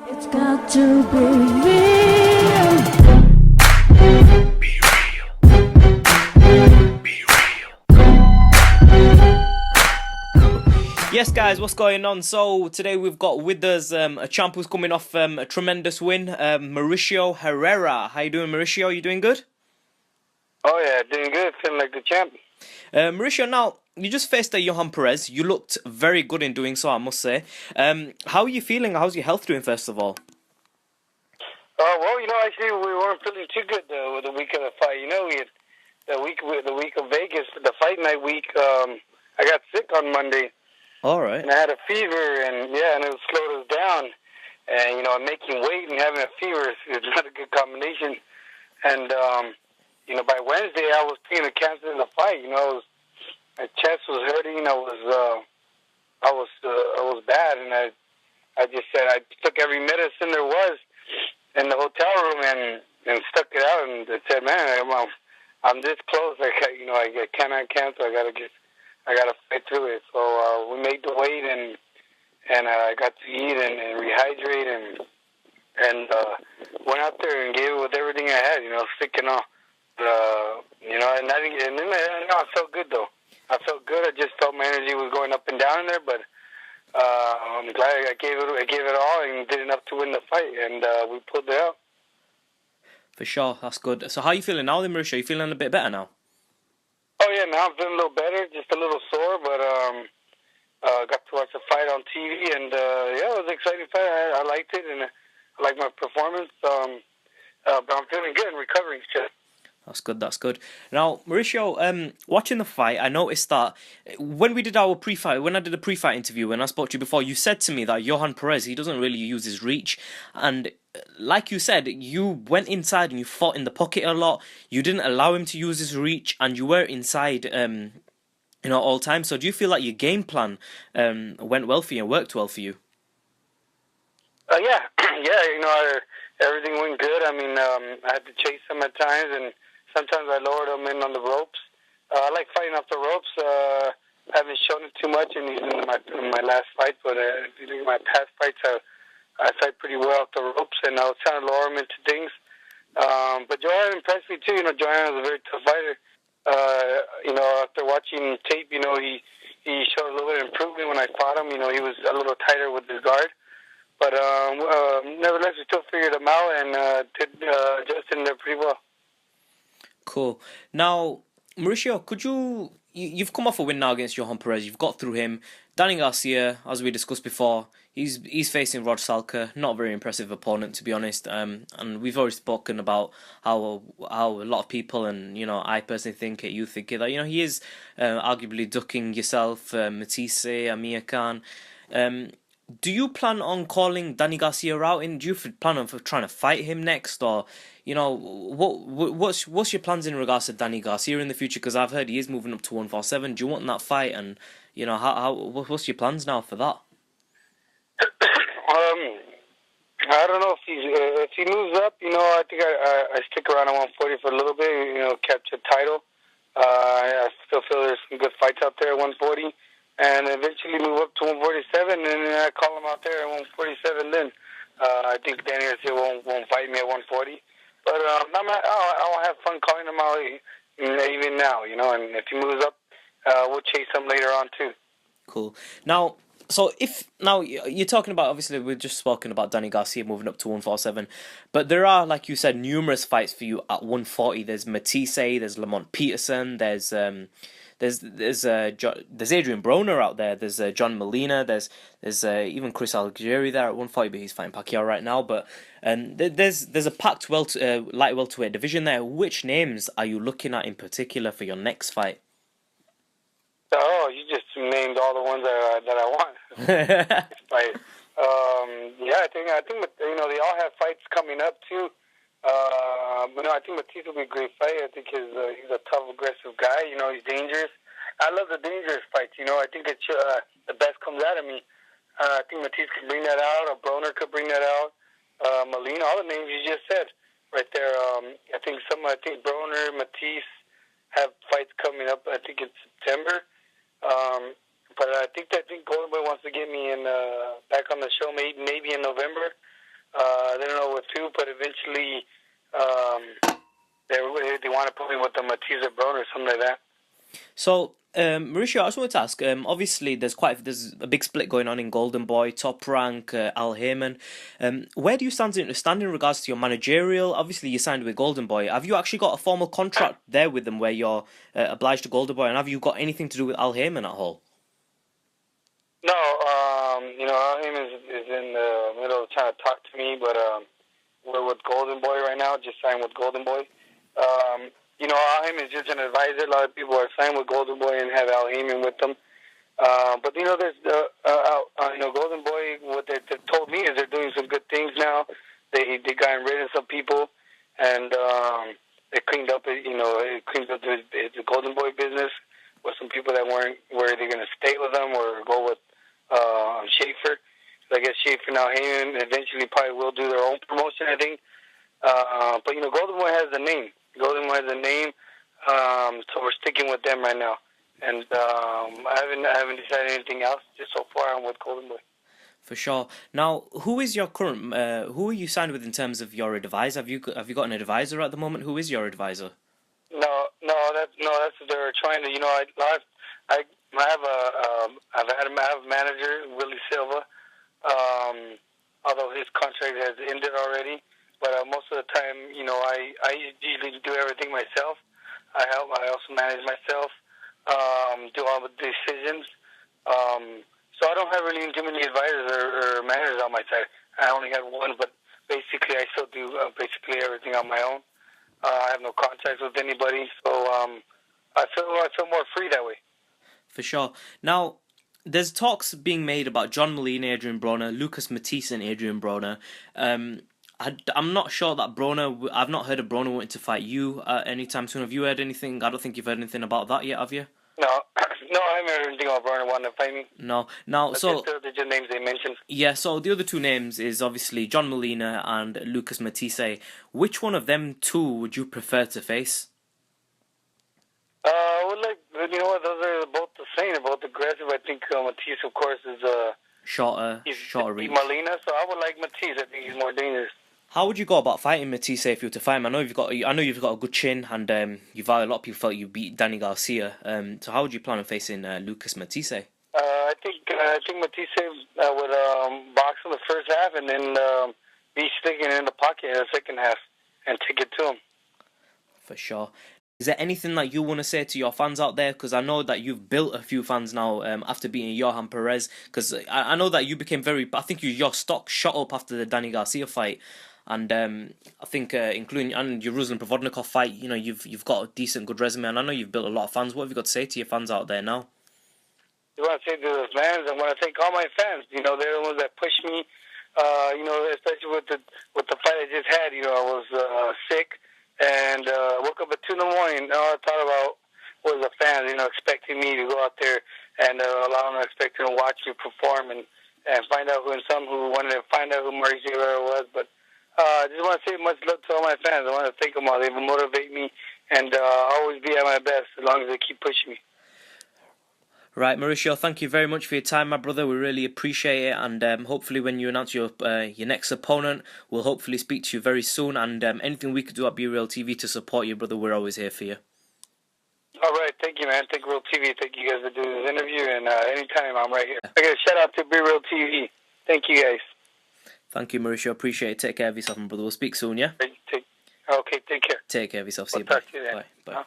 It's got to be real. Be real. Be real. Yes, guys, what's going on? So today we've got with us a champ who's coming off a tremendous win, Mauricio Herrera. How you doing, Mauricio? You doing good? Oh yeah, doing good, feeling like the champ. Mauricio, now you just faced a Johan Perez. You looked very good in doing so, I must say. How are you feeling? How's your health doing, first of all? Well, actually, we weren't feeling too good with the week of the fight. We had the week of Vegas, the fight night week. I got sick on Monday, All right. and I had a fever, and it slowed us down. And making weight and having a fever is not a good combination. And by Wednesday, I was thinking of canceling the fight. My chest was hurting. I was bad, and I just said I took every medicine there was in the hotel room and stuck it out, and I said, man, I'm this close. I cannot cancel. I gotta fight through it. So we made the weight, and I got to eat and rehydrate and went out there and gave it with everything I had. Sick and all. And then I felt good though. I felt good. I just felt my energy was going up and down in there, but I'm glad I gave it all and did enough to win the fight, and we pulled it out. For sure, that's good. So how are you feeling now, then, Mauricio? You feeling a bit better now? Oh yeah, now I'm feeling a little better, just a little sore, but got to watch the fight on TV, and it was an exciting fight. I liked it, and I liked my performance. But I'm feeling good and recovering still. That's good, that's good. Now, Mauricio, watching the fight, I noticed that when I did a pre-fight interview, when I spoke to you before, you said to me that Johan Perez, he doesn't really use his reach. And like you said, you went inside and you fought in the pocket a lot. You didn't allow him to use his reach, and you were inside, all the time. So do you feel like your game plan went well for you and worked well for you? Yeah, everything went good. I had to chase him at times, and sometimes I lowered him in on the ropes. I like fighting off the ropes. I haven't shown it too much in my last fight, but if you look at my past fights, I fight pretty well off the ropes, and I was trying to lower him into things. But Joanne impressed me too. Joanne was a very tough fighter. After watching tape, he showed a little bit of improvement when I fought him. He was a little tighter with his guard. But nevertheless, we still figured him out and did adjust in there pretty well. Cool. Now, Mauricio, you've come off a win now against Johan Perez. You've got through him. Danny Garcia, as we discussed before, he's facing Rod Salka. Not a very impressive opponent, to be honest. And we've already spoken about how a lot of people, and I personally think it, you think it, that he is arguably ducking yourself, Matthysse, Amir Khan. Do you plan on calling Danny Garcia out? Do you plan on trying to fight him next, or what's your plans in regards to Danny Garcia in the future? Because I've heard he is moving up to 147. Do you want that fight? And what's your plans now for that? I don't know if he moves up. I think I stick around at 140 for a little bit. Capture title. I still feel there's some good fights out there at 140. And eventually move up to 147, and I call him out there at 147 then. I think Danny Garcia won't fight me at 140. But I'll have fun calling him out even now, and if he moves up, we'll chase him later on too. Cool. Now, you're talking about, obviously, we've just spoken about Danny Garcia moving up to 147, but there are, like you said, numerous fights for you at 140. There's Matthysse, there's Lamont Peterson, there's Adrian Broner out there. There's John Molina. There's even Chris Algieri there at 140, but he's fighting Pacquiao right now. But there's a packed light welterweight division there. Which names are you looking at in particular for your next fight? Oh, you just named all the ones that I want. Fight. I think they all have fights coming up too. But no, I think Matthysse will be a great fight. I think he's a tough, aggressive guy. He's dangerous. I love the dangerous fights. I think it's the best comes out of me. I think Matthysse can bring that out. Or Broner could bring that out. Molina, all the names you just said right there. I think Broner, Matthysse have fights coming up. I think in September. But I think Golden Boy wants to get me in back on the show maybe in November. do, but eventually they want to put me with the Matthysse or something like that. So, Mauricio, I just wanted to ask. Obviously, there's a big split going on in Golden Boy, Top Rank, Al Heyman. Where do you stand in regards to your managerial? Obviously, you signed with Golden Boy. Have you actually got a formal contract there with them where you're obliged to Golden Boy? And have you got anything to do with Al Heyman at all? No, Al Heyman is in the middle of trying to talk to me, but we're with Golden Boy right now. Just signed with Golden Boy. Al Heyman is just an advisor. A lot of people are signed with Golden Boy and have Al Heyman with them. But there's Golden Boy. What they told me is they're doing some good things now. They got rid of some people, and they cleaned up. The Golden Boy business with some people that weren't where they're going to stay with them or go with Schaefer. So I guess Schaefer and Al Heyman eventually probably will do their own promotion, I think. But Golden Boy has the name. Golden Boy has a name, so we're sticking with them right now. And I haven't decided anything else. Just so far, I'm with Golden Boy. For sure. Now, who is your current? Who are you signed with in terms of your advisor? Have you got an advisor at the moment? Who is your advisor? That's they're trying to. I have a manager, Willie Silva. Although his contract has ended already. But most of the time, I usually do everything myself. I also manage myself, do all the decisions. So I don't have really too many advisors or managers on my side. I only have one, but basically I still do basically everything on my own. I have no contacts with anybody, so I feel more free that way. For sure. Now, there's talks being made about John Molina, Adrian Broner, Lucas Matthysse, and Adrian Broner. I'm not sure that Broner. I've not heard of Broner wanting to fight you anytime soon. Have you heard anything? I don't think you've heard anything about that yet, have you? No, I haven't heard anything about Broner wanting to fight me. No. Now, That's so just the names they mentioned. Yeah. So the other two names is obviously John Molina and Lucas Matthysse. Which one of them two would you prefer to face? Those are both the same. They're both aggressive. I think Matthysse, of course, is shorter reach. Molina, so I would like Matthysse. I think he's more dangerous. How would you go about fighting Matthysse if you were to fight him? I know you've got a good chin, and a lot of people felt you beat Danny Garcia. So how would you plan on facing Lucas Matthysse? I think Matthysse would box in the first half and then be sticking in the pocket in the second half and take it to him. For sure. Is there anything that you want to say to your fans out there? Because I know that you've built a few fans now after beating Johan Perez. Because I know that you became I think your stock shot up after the Danny Garcia fight. And I think including your Ruslan Provodnikov fight, you've got a decent, good resume. And I know you've built a lot of fans. What have you got to say to your fans out there now? I want to say to those fans, I want to thank all my fans. They're the ones that push me. Especially with the fight I just had. I was sick. And woke up at 2 in the morning. All I thought about was the fans, expecting me to go out there and expecting to watch me perform and find out who wanted to find out who Mauricio Herrera was. But I just want to say much love to all my fans. I want to thank them all. They motivate me and always be at my best as long as they keep pushing me. Right, Mauricio, thank you very much for your time, my brother. We really appreciate it, and hopefully when you announce your next opponent, we'll hopefully speak to you very soon, and anything we could do at Be Real TV to support you, brother, we're always here for you. All right, thank you, man. Thank Real TV. Thank you guys for doing this interview, and anytime I'm right here. I got a shout out to Be Real TV. Thank you, guys. Thank you, Mauricio. Appreciate it. Take care of yourself, my brother. We'll speak soon, yeah? Okay, take care. Take care of yourself. See you. Talk to you then. Bye.